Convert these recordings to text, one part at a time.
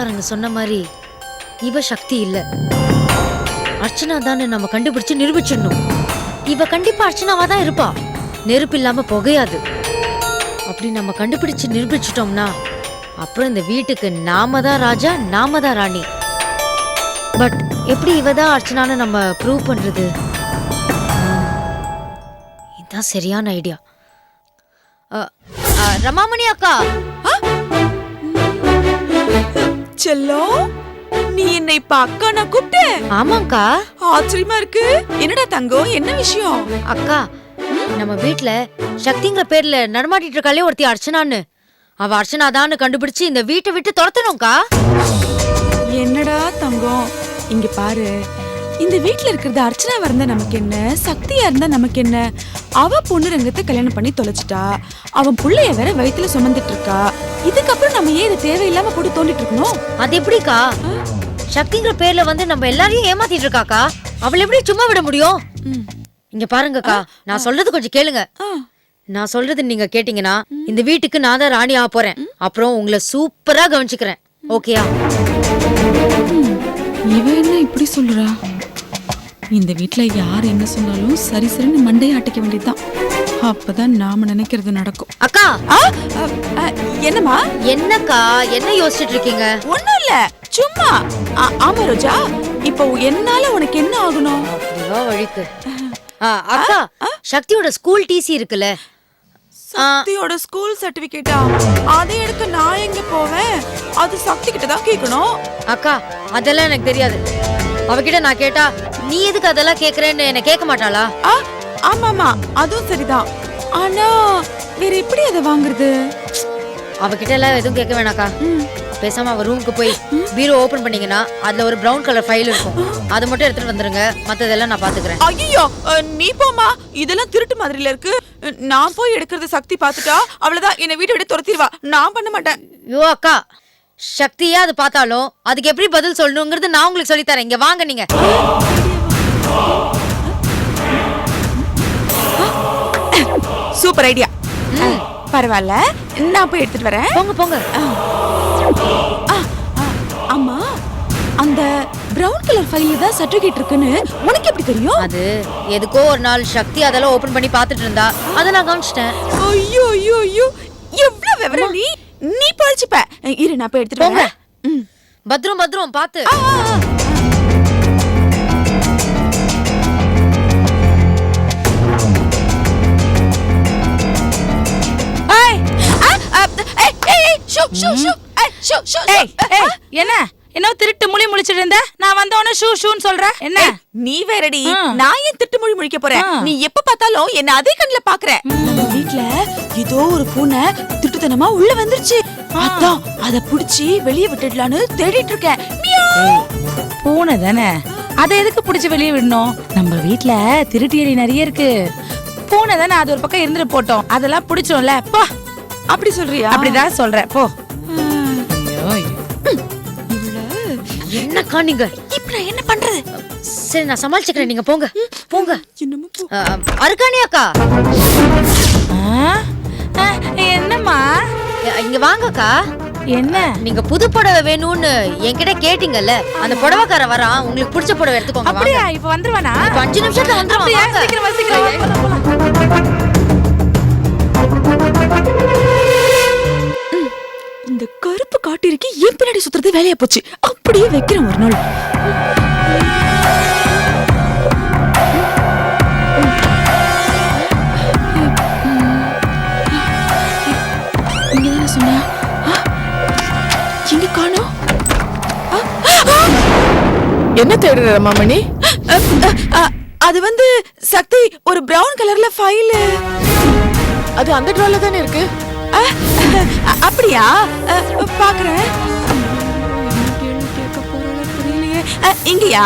சொந்தக்காரங்க சொன்ன மாதிரி இவ சக்தி இல்ல, அர்ச்சனா தானே நம்ம கண்டுபிடிச்சு நிரூபிச்சிடணும். இவ கண்டிப்பா அர்ச்சனாவா தான் இருப்பா, நெருப்பு இல்லாம புகையாது. அப்படி நம்ம கண்டுபிடிச்சு நிரூபிச்சிட்டோம்னா அப்புறம் இந்த வீட்டுக்கு நாம தான் ராஜா, நாம தான் ராணி. பட் எப்படி இவ தான் அர்ச்சனான்னு நம்ம ப்ரூவ் பண்றது? இதுதான் சரியான ஐடியா. ரமாமணி அக்கா. செல்லம், நீ என்னை இப்ப அக்கா நான் கூப்பிட்டேன்? ஆமாக்கா. ஆச்சரியமா இருக்கு. என்னடா தங்கம், என்ன விஷயம்? அக்கா, நம்ம வீட்ல சக்திங்கிற பேர்ல நடமாட்டிட்டு இருக்காளே ஒருத்தி அர்ச்சனான்னு, அவ அர்ச்சனா தான் கண்டுபிடிச்சு இந்த வீட்டை விட்டு துரத்தணும்க்கா. என்னடா தங்கம், இங்க பாரு, இந்த வீட்ல இருக்கிறது அர்ச்சனாவா இருந்தா நமக்கு என்ன, சக்தியா இருந்தா நமக்கு என்ன? அவ பொண்ணு ரங்கத்தை கல்யாணம் பண்ணி தொலைச்சிட்டா, அவன் புள்ளைய வேற வயித்துல சுமந்துட்டு இருக்கா. இதுக்கப்புறம் நம்ம ஏன் இதை தேவையில்லாம போட்டு தோண்டிட்டு இருக்கணும்? அது எப்படிக்கா? சக்திங்கிற பேர்ல வந்து நம்ம எல்லாரையும் ஏமாத்திட்டு இருக்காக்கா. அவளை எப்படி சும்மா விட முடியும்? இங்க பாருங்கக்கா, நான் சொல்றது கொஞ்சம் கேளுங்க. நான் சொல்றது நீங்க கேட்டீங்கன்னா இந்த வீட்டுக்கு நான் தான் ராணி ஆக போறேன். அப்புறம் உங்களை சூப்பரா கவனிச்சுக்கிறேன். ஓகேயா? இவ என்ன இப்படி சொல்றா? இந்த வீட்ல யார் என்ன சொன்னாலும் சரி சரின்னு மண்டையை ஆட்டிக்க வேண்டியதுதான். அப்பதான் நாம நினைக்கிறது நடக்கும். அக்கா. என்னம்மா? என்னக்கா, என்ன யோசிச்சுட்டு இருக்கீங்க? ஒண்ணும் இல்ல, சும்மா. ஆமா ரோஜா, இப்போ என்னால உனக்கு என்ன ஆகணும்? வழிக்கு அக்கா, சக்தியோட ஸ்கூல் டிசி இருக்குல்ல, சக்தியோட ஸ்கூல் சர்டிபிகேட்டா? அதை எடுக்க நான் எங்க போவேன்? அது சக்தி கிட்ட தான் கேட்கணும். அக்கா, அதெல்லாம் எனக்கு தெரியாது. அவகிட்ட நான் கேட்டா நீ எதுக்கு அதெல்லாம் கேக்குறேன்னு என்ன கேட்க மாட்டாளா? ஆமாமா, அதுவும் சரிதான். ஆனா வேற எப்படி அதை வாங்குறது? அவகிட்ட எல்லாம் எதுவும் கேட்க வேணாக்கா. பேசாம அவ ரூமுக்கு போய் பீரோ ஓபன் பண்ணீங்கன்னா அதுல ஒரு பிரவுன் கலர் ஃபைல் இருக்கும், அதை மட்டும் எடுத்துட்டு வந்துருங்க. மத்ததெல்லாம் நான் பாத்துக்கிறேன். ஐயோ, நீ போமா, இதெல்லாம் திருட்டு மாதிரில இருக்கு. நான் போய் எடுக்கிறது சக்தி பாத்துட்டா அவ்வளவுதான், என்ன வீட்டை விட்டு துரத்திடுவா. நான் பண்ண மாட்டேன். ஐயோ அக்கா, சக்தியா அது பார்த்தாலும் அதுக்கு எப்படி பதில் சொல்லணுங்கிறது நான் உங்களுக்கு சொல்லி தரேன். இங்க வாங்க நீங்க. Super idea. பரவாயில்ல, நான் போய் எடுத்துட்டு வரேன். போங்க போங்க. அம்மா, அந்த பிரவுன் கலர் ஃபைல்ல தான் சர்டிபிகேட் இருக்குன்னு உனக்கு எப்படி தெரியும்? அது எதுக்கோ ஒரு நாள் சக்தி அதெல்லாம் ஓபன் பண்ணி பார்த்துட்டு இருந்தா, அதை நான் கவனிச்சிட்டேன். ஐயோ ஐயோ ஐயோ, எவ்வளவு விவரம்! நீ படிச்சுப்ப. இரு, நான் போய் எடுத்துட்டு வரேன். பத்ரம் பத்ரம் பாத்து. என்ன என்ன திருட்டு மொழி முழிச்சிட்டு இருந்த? நான் வந்தவன ஷூ ஷூன்னு சொல்ற என்ன? நீ வேறடி, நான் ஏன் திருட்டு மொழி முழிக்க போறேன்? நீ எப்ப பார்த்தாலும் என்ன அதே கண்ணுல பாக்குற. நம்ம வீட்ல ஏதோ ஒரு பூனை திருட்டுத்தனமா உள்ள வந்துருச்சு. அதான் அத புடிச்சு வெளிய விட்டுடலான்னு தேடிட்டு இருக்கேன். பூனை தானே, அதை எதுக்கு புடிச்சு வெளியே விடணும்? நம்ம வீட்ல திருட்டு எலி நிறைய இருக்கு. பூனை தானே, அது ஒரு பக்கம் இருந்துட்டு போட்டோம், அதெல்லாம் பிடிச்சோம்ல. போ. அப்படி சொல்றியா? அப்படிதான் சொல்றேன், போ. என்னக்கா நீங்க இப்ப நான் என்ன பண்றது? சரி, நான் சமாளிச்சுக்கிறேன், நீங்க போங்க போங்க. அருக்காணி அக்கா. என்னம்மா? இங்க வாங்கக்கா. என்ன? நீங்க புது புடவை வேணும்னு என்கிட்ட கேட்டீங்கல்ல, அந்த புடவைக்கார வரான், உங்களுக்கு பிடிச்ச புடவை எடுத்துக்கோங்க. அப்படியா? இப்ப வந்துருவானா? 5 நிமிஷத்துல வந்துருவான். சீக்கிரம் சீக்கிரம். இந்த கருப்பு காட்டிருக்கு ஏன் பின்னாடி சுத்துறது வேலையா போச்சு. அப்படியே வைக்கிறேன் ஒரு நாள். இங்கதானே சொன்ன? எங்க காணோம்? என்ன தேடுற ரமாமணி? அது வந்து சக்தி, ஒரு பிரவுன் கலர்ல ஃபைல். அது அந்த ட்ரால தானே இருக்கு. அப்படியா? பாக்குறேன். இங்கயா?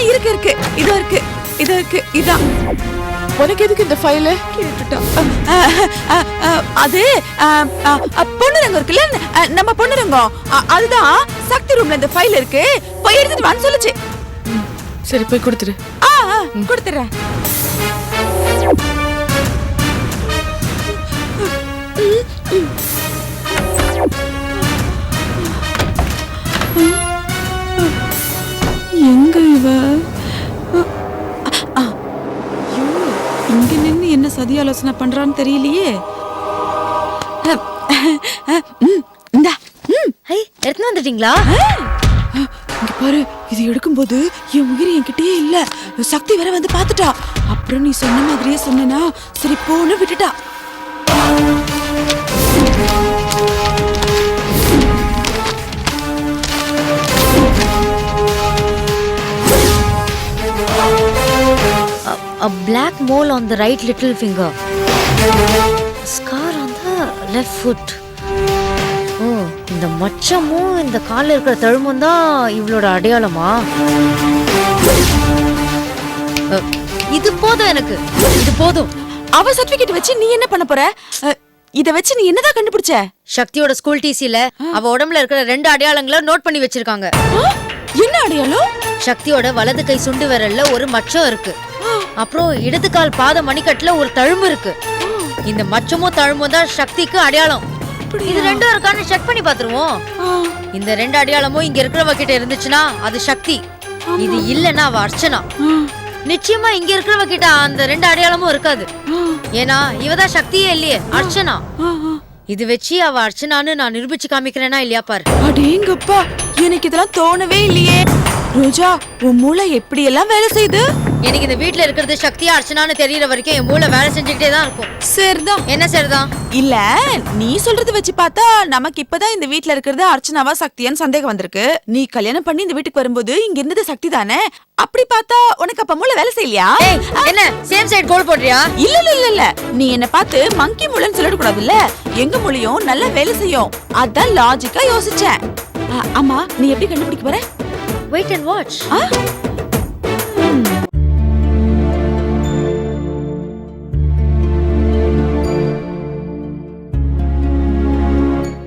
இருக்கு இருக்கு, இது இருக்கு, இது இருக்கு. இதான். உனக்கு எதுக்கு இந்த ஃபைல்? அது பொண்ணுரங்கம் இருக்குல்ல, நம்ம பொண்ணுரங்கம், அதுதான் சக்தி ரூம்ல இந்த ஃபைல் இருக்கு, போய் எடுத்துட்டு வான்னு சொல்லுச்சு. சரி, போய் கொடுத்துரு. கொடுத்துறேன். எங்க இவ? ஐயோ, இங்க நின்னு என்ன சதி ஆலோசனை பண்றான்னு தெரியலையே. இந்தா. ஹை, எடுத்துன்னு வந்துட்டீங்களா? இங்க பாரு, இது எடுக்கும்போது என் உயிர் என்கிட்டயே இல்ல. சக்தி வேற வந்து பாத்துட்டா. அப்புறம் நீ சொன்ன மாதிரியே சொன்னா சரி போன்னு விட்டுட்டா. A black mole on the right little finger. Scar on the left foot. ஓ, இந்த மச்சமும் இந்த கால்ல இருக்கிற தழும்பும் தான் இவளோட அடையாளமா? இது போதும் எனக்கு, இது போதும். அவ சர்டிபிகேட் வச்சு நீ என்ன பண்ண போற? இத வச்சு நீ என்னதான் கண்டுபிடிச்ச? சக்தியோட ஸ்கூல் டிசில அவ உடம்புல இருக்கிற 2 அடையாளங்களை நோட் பண்ணி வச்சிருக்காங்க. என்ன அடையாளம்? சக்தியோட வலது கை சுண்டு விரல்ல ஒரு மச்சம் இருக்கு. அப்புறம் இடது கால் பாத மணிக்கட்டுல ஒரு தழும்பு இருக்கு. இந்த மச்சமும் தழும்பும் தான் சக்திக்கு அடையாளம். இது ரெண்டும் இருக்கான்னு செக் பண்ணி பாத்துருவோம். இந்த 2 அடையாளமும் இங்க இருக்கிறவ கிட்ட இருந்துச்சுன்னா அது சக்தி. இது இல்லன்னா அவ அர்ச்சனா. நிச்சயமா இங்க இருக்கிறவ கிட்ட அந்த 2 அடையாளமும் இருக்காது. ஏன்னா இவதான் சக்தியே இல்லையே, அர்ச்சனா. இது வச்சு அவ அர்ச்சனான்னு நான் நிரூபிச்சு காமிக்கிறேனா இல்லையா பாரு. அடேங்கப்பா, எனக்கு இதெல்லாம் தோணவே இல்லையே. ரோஜா, உன் மூளை எப்படி எல்லாம் வேலை செய்யுது? எனக்கு இந்த வீட்ல இருக்கிறது சக்தியா அர்ச்சனான்னு தெரியற வரைக்கும் என் மூளை வேலை செஞ்சுக்கிட்டே தான் இருக்கும். சரிதான். என்ன சரிதான்? இல்ல, நீ சொல்றது வச்சு பார்த்தா நமக்கு இப்பதான் இந்த வீட்ல இருக்கிறது அர்ச்சனாவா சக்தியான்னு சந்தேகம் வந்திருக்கு. நீ கல்யாணம் பண்ணி இந்த வீட்டுக்கு வரும்போது இங்க இருந்தது சக்தி தானே. அப்படி பார்த்தா உனக்கு அப்ப மூளை வேலை செய்யலையா? என்ன சேம் சைடு கோல் போடுறியா? இல்ல இல்ல இல்ல இல்ல, நீ என்ன பார்த்து மங்கி மூளைன்னு சொல்லிட கூடாதுல்ல. எங்க மூளையும் நல்லா வேலை செய்யும். அதான் லாஜிக்கா யோசிச்சேன். அம்மா, நீ எப்படி கண்டுபிடிக்க போற? Wait and watch.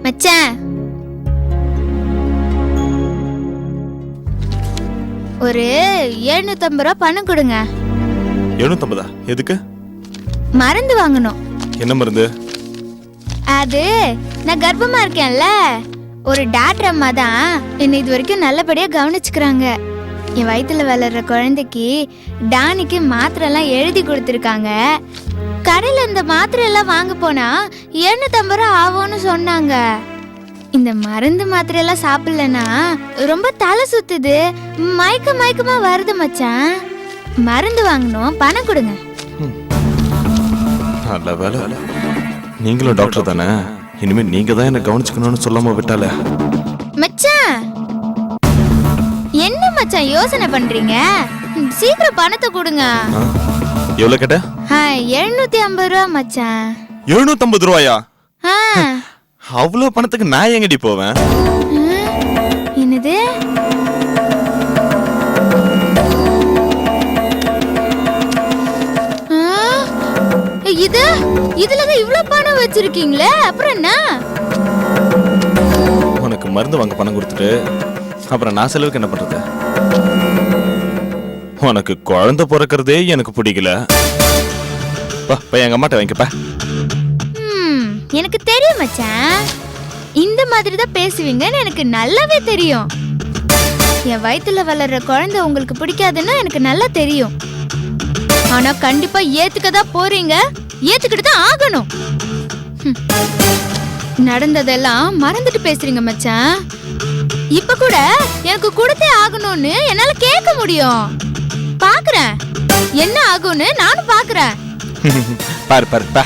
மச்சான், ஒரு 750 ரூபா பணம் கொடுங்க. 750? எதுக்கு? மருந்து வாங்கணும். என்ன மருந்து? அது நான் கர்ப்பமா இருக்கேன்ல, ஒரு டாக்டர் அம்மா தான் என்னை இது வரைக்கும் நல்லபடியா கவனிச்சுக்கிறாங்க. என் வயிற்றுல வளர்ற குழந்தைக்கு டானிக்கு மாத்திரை எல்லாம் எழுதி கொடுத்துருக்காங்க. கடையில் இந்த மாத்திரை எல்லாம் வாங்க போனா 750 ரூபா ஆகும்னு சொன்னாங்க. இந்த மருந்து மாத்திரை எல்லாம் சாப்பிடலன்னா ரொம்ப தலை சுத்துது, மயக்கமா வருது மச்சான். மருந்து வாங்கணும், பணம் கொடுங்க. நல்ல வேலை, நீங்களும் டாக்டர் தானே. இனிமே நீங்க தான் என்ன கவனிச்சுக்கணும்னு சொல்லாம விட்டால. மச்சான், என்ன மச்சான் யோசனை பண்றீங்க? சீக்கிரம் பணத்தை கொடுங்க. எவ்வளவு கேட்ட? 750 ரூபா மச்சான். 750 ரூபாயா? ஆ, அவ்வளவு பணத்துக்கு நான் எங்கடி போவேன்? என்னது? இதுலதான் இவ்வளவு பணம் வச்சிருக்கீங்களே, அப்புறம் என்ன? உனக்கு மருந்து வாங்க பணம் கொடுத்துட்டு அப்புறம் நான் செலவுக்கு என்ன பண்றது? உனக்கு குழந்தை பிறக்கிறதே எனக்கு பிடிக்கல. எங்க அம்மாட்ட வாங்கிக்கப்பா. எனக்கு தெரியும் மச்சான், இந்த மாதிரி தான் பேசுவீங்கன்னு எனக்கு நல்லாவே தெரியும். என் வயித்துல வளர்ற குழந்தை உங்களுக்கு பிடிக்காதுன்னு எனக்கு நல்லா தெரியும். ஆனா கண்டிப்பா ஏத்துக்கதான் போறீங்க, ஏத்துக்கிட்டு தான் ஆகணும். நடந்ததெல்லாம் மறந்துட்டு பேசுறீங்க மச்சான். இப்ப கூட எனக்கு கொடுத்தே ஆகணும்னு என்னால கேட்க முடியும். பாக்குறேன் என்ன ஆகும்னு, நானும் பாக்குறேன். பாரு பாரு பா.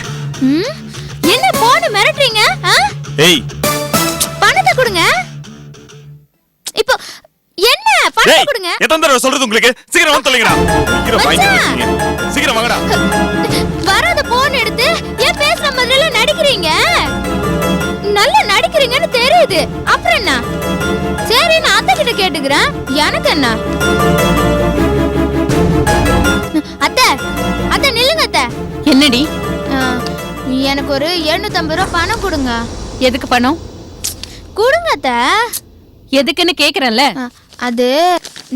என்ன போன்னு மிரட்டுறீங்க? ஏய், பணத்தை கொடுங்க. இப்போ என்ன பணத்தை கொடுங்க. எத்தனை தடவை சொல்றது உங்களுக்கு? சீக்கிரம் வந்து தொலைங்கடா. சீக்கிரம் வாங்க, சீக்கிரம் வாங்கடா. வராத போன் எடுத்து ஏன் பேசுற மாதிரில நடிக்கிறீங்க? நல்லா நடிக்கிறீங்கன்னு தெரியுது, அப்புறம் என்ன? சரி, நான் அத்தை கிட்ட கேட்டுக்கிறேன். எனக்கு என்ன? அத்தை, அத்தை நில்லுங்க அத்தை. என்னடி? எனக்கு ஒரு 750 ரூபா பணம் கொடுங்க. எதுக்கு பணம்? கொடுங்க அத்தை. எதுக்குன்னு கேக்குறேன்ல. அது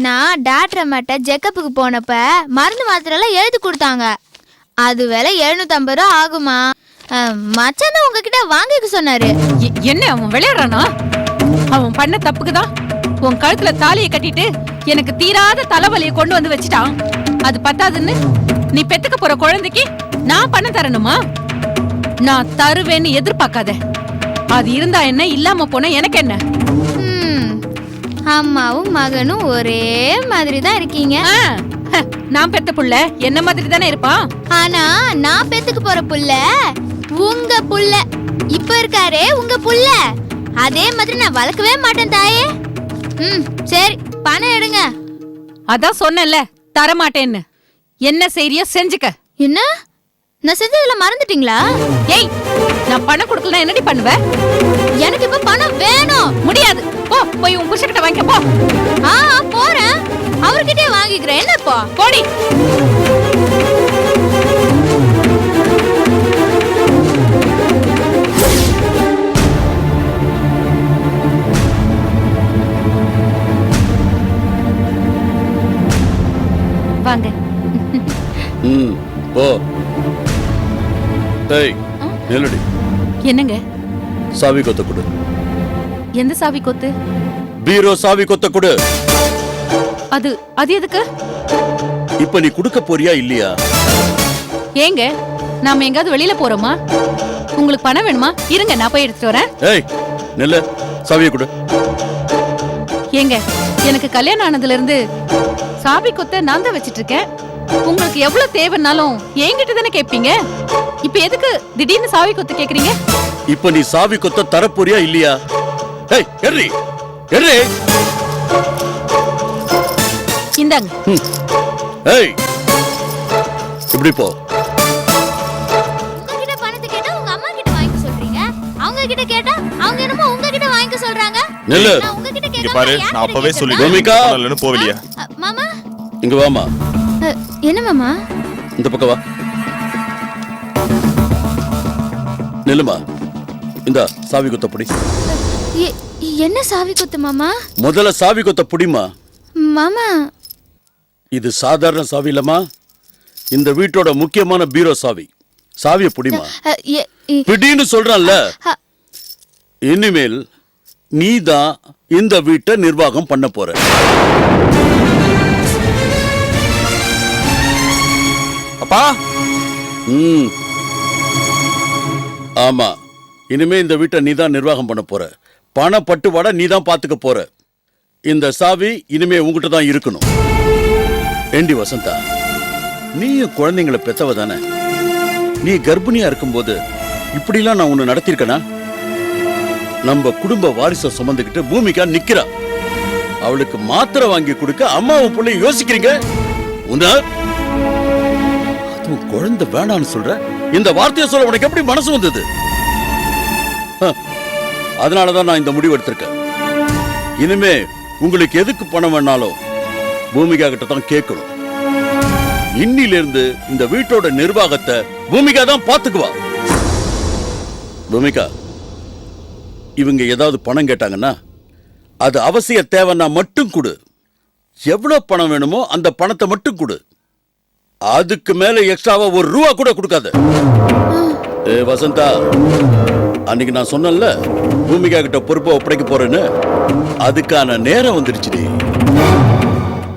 நான் டாக்டர் அம்மாட்ட செக்கப்புக்கு போனப்ப மருந்து மாத்திரை எல்லாம் எழுதி கொடுத்தாங்க. அது விலை 750 ரூபா ஆகுமா? மச்சான் தான் உங்ககிட்ட வாங்கிக்க சொன்னாரு. என்ன அவன் விளையாடுறானா? அவன் பண்ண தப்புக்குதான் உன் கழுத்துல தாலியை கட்டிட்டு எனக்கு தீராத தலைவலியை கொண்டு வந்து வச்சுட்டான். அது பத்தாதுன்னு நீ பெத்துக்க போற குழந்தைக்கு நான் பணம் தரணுமா? நான் தருவேன்னு எதிர்பார்க்காத. அது இருந்தா என்ன, இல்லாம போனா எனக்கு என்ன? அம்மாவும் மகனும் ஒரே மாதிரி தான் இருக்கீங்க. நான் பெத்த புள்ள என்ன மாதிரி தானே இருப்பான். ஆனா நான் பெத்துக்க போற புள்ள உங்க புள்ள. இப்ப இருக்காரே உங்க புள்ள, அதே மாதிரி நான் வளர்க்கவே மாட்டேன் தாயே. சரி பணம் எடுங்க. அதான் சொன்னேன்ல தரமாட்டேன்னு. என்ன செய்யறியோ செஞ்சுக்க. என்ன நான் செஞ்சதுல மறந்துட்டீங்களா? ஏய், நான் பணம் கொடுக்கலனா என்னடி பண்ணுவ? எனக்கு இப்ப பணம் வேணும். முடியாது. போ, போய் உன் புருஷன்கிட்ட வாங்கிக்க போ. போறேன், அவர்கிட்டயே வாங்கிக்கிறேன். என்னப்பா போடி. வாங்க. போ. டேய் நில்லடி. என்னங்க? சாவி கொத்த கொடு. எந்த சாவி கொத்து? பீரோ சாவி கொத்த கொடு. அது எதுக்கு? இப்ப நீ குடுக்க போறியா இல்லையா? ஏங்க, நாம எங்காவது வெளியில போறோமா? உங்களுக்கு பணம் வேணுமா? இருங்க, நான் போய் எடுத்துட்டு வரேன். ஏய் நில்லு, சாவியை கொடு. ஏங்க, எனக்கு கல்யாணம் ஆனதுல இருந்து சாவி கொத்த நான் தான் வச்சிட்டு இருக்கேன். உங்களுக்கு எவ்வளவு தேவைன்னாலும் என்கிட்ட தானே கேட்பீங்க. இப்ப எதுக்கு திடீர்னு சாவி கொத்து கேக்குறீங்க? இப்ப நீ சாவி கொத்த தரப்போறியா இல்லையா? ஏய் எர்ரி எர்ரி. இந்தாங்க. ஏய் இப்படி போ. உங்ககிட்ட பணத்தை கேட்டா உங்க அம்மா கிட்ட வாங்கிக்க சொல்றீங்க, அவங்க கிட்ட கேட்டா அவங்க என்னமோ உங்ககிட்ட வாங்கிக்க சொல்றாங்க. நில்லு. நான் உங்ககிட்ட இங்க கேட்டா பாரு, நான் அப்பவே சொல்லிட்டேன். பூமிகா, இல்லன்னு போவிலியா? மாமா. இங்க வாமா. என்ன மாமா? இந்த பக்கம் வா. நில்லுமா. இந்த சாவி கொத்த புடி. என்ன சாவி கொத்து மாமா? முதல்ல சாவி கொத்த புடிமா. மாமா இது சாதாரண சாவி இல்லம்மா, இந்த வீட்டோட முக்கியமான பீரோ சாவி. சாவிய புடிமா. பிடின்னு சொல்றல்ல. இனிமேல் நீதான் இந்த வீட்டை நிர்வாகம் பண்ண போற. அப்பா. ஆமா, இனிமே இந்த வீட்டை நீதான் நிர்வாகம் பண்ண போற. பண பட்டுவாட நீதான் பாத்துக்க போற. இந்த சாவி இனிமே உங்ககிட்ட தான் இருக்கணும். ஏண்டி வசந்தா, நீயும் குழந்தைங்களை பெத்தவ தானே? நீ கர்ப்பிணியா இருக்கும்போது இப்படிலாம் நான் உன்னை நடத்திருக்கனா? நம்ம குடும்ப வாரிசை சுமந்துக்கிட்டு பூமிக்கா நிக்கிறா. அவளுக்கு மாத்திரை வாங்கி கொடுக்க அம்மாவும் பிள்ளை யோசிக்கிறீங்க. அதுவும் குழந்தை வேணான்னு சொல்ற. இந்த வார்த்தையை சொல்ல உனக்கு எப்படி மனசு வந்தது? அதனாலதான் நான் இந்த முடிவு எடுத்திருக்கேன். இனிமே உங்களுக்கு எதுக்கு பணம் வேணாலும் பூமிகா கிட்ட தான் கேட்கணும். இன்னிலிருந்து இந்த வீட்டோட நிர்வாகத்தை பூமிகா தான் பாத்துக்குவா. பூமிகா, இவங்க ஏதாவது பணம் கேட்டாங்கன்னா அது அவசிய தேவைன்னா மட்டும் கொடு. எவ்வளவு பணம் வேணுமோ அந்த பணத்தை மட்டும் கொடு. அதுக்கு மேல எக்ஸ்ட்ராவா ஒரு ரூபா கூட கொடுக்காத. ஏ வசந்தா, அன்னைக்கு நான் சொன்னேன்ல பூமிகா கிட்ட பொறுப்பை ஒப்படைக்க போறேன்னு, அதுக்கான நேரம் வந்துருச்சு.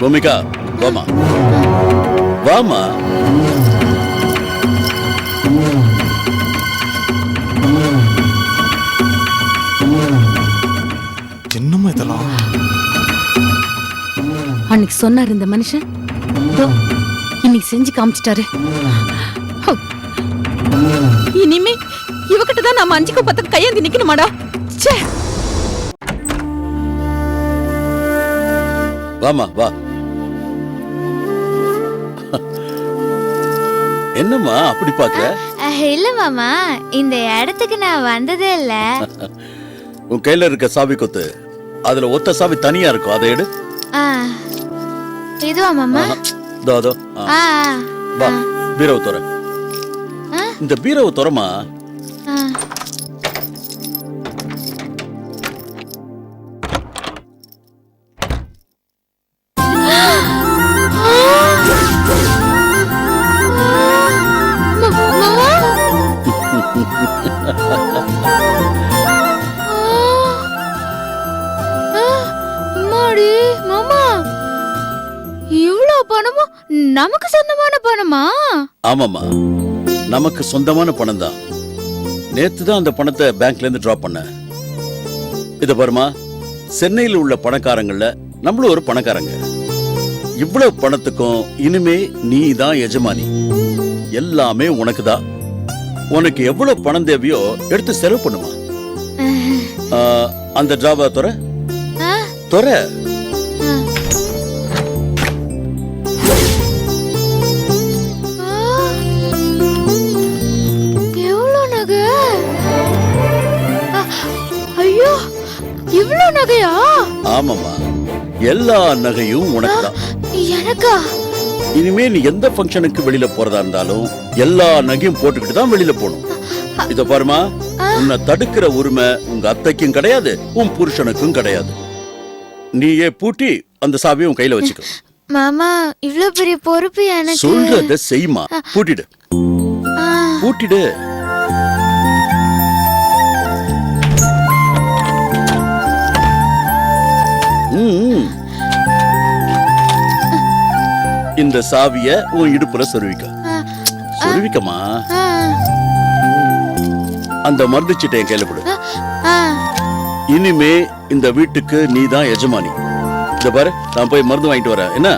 பூமிகா வாமா வாமா. என்னமா இதெல்லாம்? அன்னைக்கு சொன்னார் இந்த மனுஷன், இன்னைக்கு செஞ்சு காமிச்சிட்டாரு. இனிமே இவகிட்ட தான் நாம 5க்கு 10க்கு கையேந்தி நிக்கணுமாடா? வாமா வா. என்னம்மா அப்படி பாக்குற? இல்ல மாமா, இந்த இடத்துக்கு நான் வந்ததே இல்ல. உன் கையில இருக்க சாவி கொத்து, அதுல ஒத்த சாவி தனியா இருக்கும், அதை எடு. இதுவா மாமா? தோ வா, பீரவு தோற. இந்த பீரவு தோறமா. பணமும் நமக்கு சொந்தமான பணமா? ஆமாமா, நமக்கு சொந்தமான பணம் தான். நேத்து தான் அந்த பணத்தை பேங்க்ல இருந்து டிரா பண்ண. இத பாருமா, சென்னையில் உள்ள பணக்காரங்கள்ல நம்மளும் ஒரு பணக்காரங்க. இவ்வளவு பணத்துக்கும் இனிமே நீ தான் எஜமானி. எல்லாமே உனக்கு தான். உனக்கு எவ்வளவு பணம் தேவையோ எடுத்து செலவு பண்ணுமா. அந்த டிராவா துற துற. எவ்வளவு நகை? ஐயோ, இவ்வளவு நகையா? ஆமாமா, எல்லா நகையும் உனக்கு தான். எனக்கா? இனிமே நீ எந்த ஃபங்க்ஷனுக்கு வெளியில போறதா இருந்தாலும் எல்லா நகையும் போட்டுக்கிட்டு தான் வெளியில போகணும். இத பாருமா, உன்னை தடுக்கிற உரிமை உங்க அத்தைக்கும் கிடையாது, உன் புருஷனுக்கும் கிடையாது. நீயே பூட்டி அந்த சாவியை உன் கையில வச்சுக்க. மாமா, இவ்ளோ பெரிய பொறுப்பு எனக்கு. சொல்றத செய்யுமா. பூட்டிடு, பூட்டிடு. இந்த சாவிய உன் இடுப்புல சொருவிக்க. சொருவிக்கமா. அந்த மருந்து சீட்டை என் கையில கொடு. இனிமே இந்த வீட்டுக்கு நீ தான் எஜமானி. இத பாரு, நான் போய் மருந்து வாங்கிட்டு வரேன். என்ன?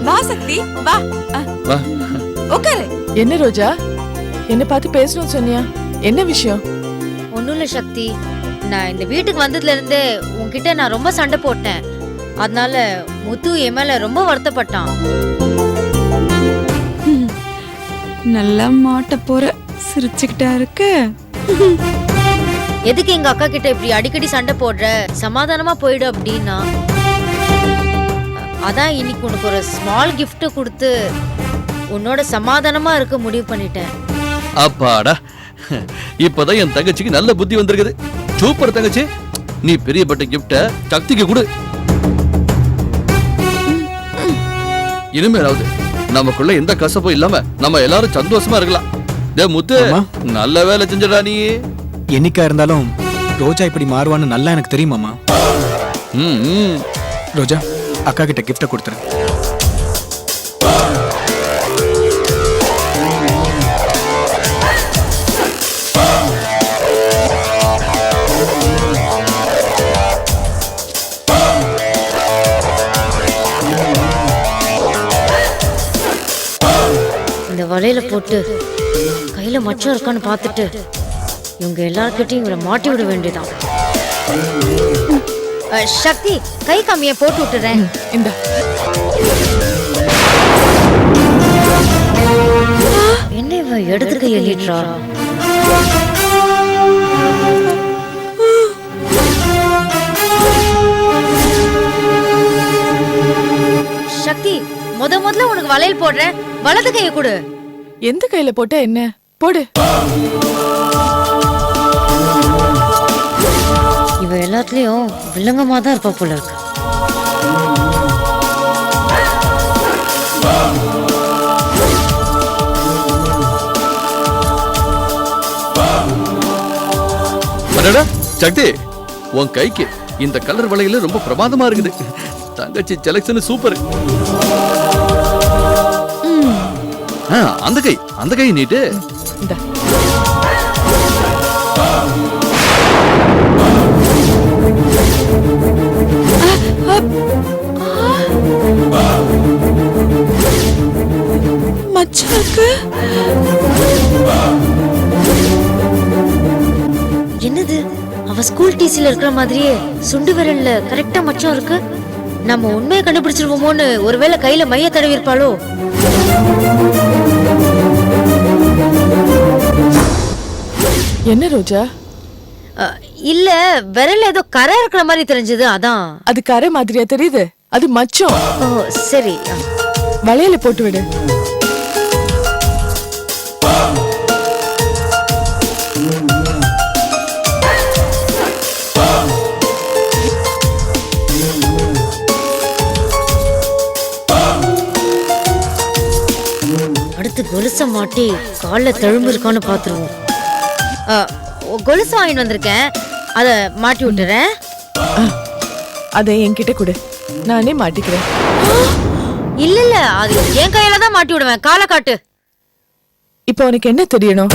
வா சக்தி, வா. வா. உட்காரு. என்ன ரோஜா, என்ன பார்த்து பேசணும்னு சொன்னியா? என்ன விஷயம்? ஒண்ணும் இல்ல சக்தி, நான் இந்த வீட்டுக்கு வந்ததுல இருந்தே உன்கிட்ட நான் ரொம்ப சண்டை போட்டேன். அதனால முத்து என் மேல ரொம்ப வருத்தப்பட்டான். நல்லா மாட்ட போற. சிரிச்சுக்கிட்டா இருக்க. எதுக்கு எங்க அக்கா கிட்ட இப்படி அடிக்கடி சண்டை போடுற, சமாதானமா போயிடு அப்படின்னா. அதான் இன்னைக்கு உனக்கு ஒரு ஸ்மால் gift கொடுத்து உன்னோட சமாதானமா இருக்க முடிவு பண்ணிட்டேன். அப்பாடா, இப்பதான் என் தங்கச்சிக்கு நல்ல புத்தி வந்திருக்குது. சூப்பர் தங்கச்சி, நீ பெரியப்பட்ட கிஃப்ட சக்திக்கு கொடு. இனிமேலாவது நமக்குள்ள எந்த கசப்பும் இல்லாம நம்ம எல்லாரும் சந்தோஷமா இருக்கலாம். டே முத்து, நல்ல வேலை செஞ்சடா நீ. என்னைக்கா இருந்தாலும் ரோஜா இப்படி மாறுவான்னு நல்லா எனக்கு தெரியுமாமா. ரோஜா, அக்கா கிட்ட கிஃப்ட கொடுத்துரு. இந்த வலையில போட்டு கையில மச்சம் இருக்கான்னு பார்த்துட்டு இவங்க எல்லார்கிட்டையும் இவரை மாட்டி விட வேண்டியதான். சக்தி, கை காமிய போட்டு விட்டுறேன். இந்த என்ன இவ எடுத்து கையை நீட்டுறா? சக்தி, முதல்ல உனக்கு வளையல் போடுறேன், வலது கையை கொடு. எந்த கையில போட்ட என்ன? போடு. இவ எல்லாத்துலயும் வில்லங்கமா தான் இருப்பா போல இருக்கு. அடடா, சக்தி, உன் கைக்கு இந்த கலர் வளையல ரொம்ப பிரமாதமா இருக்குது. தங்கச்சி செலக்ஷன் சூப்பர். அந்த கை நீட்டு. இந்த மச்சாக்கு என்னது? அவ ஸ்கூல் டிசில இருக்கிற மாதிரியே சுண்டு விரல்ல கரெக்டா மச்சம் இருக்கு. நம்ம உண்மையை கண்டுபிடிச்சிருவோமோன்னு ஒருவேளை கையில மைய தடவி இருப்பாளோ? என்ன ரோஜா? இல்ல விரல்ல ஏதோ கரை இருக்கிற மாதிரி தெரிஞ்சது அதான். அது கரை மாதிரியா தெரியுது? அது மச்சம். ஓ சரி. வளையல போட்டு விடு. அடுத்து கொலுச மாட்டி கால்ல தழும்பு இருக்கான்னு பாத்துருவோம். கொலுசு வாங்கிட்டு வந்திருக்கேன், அத மாட்டி விட்டுறேன். அதை என்கிட்ட கொடு, நானே மாட்டிக்கிறேன். இல்ல இல்ல, அது என் கையில தான் மாட்டி விடுவேன். காலை காட்டு. இப்போ உனக்கு என்ன தெரியணும்?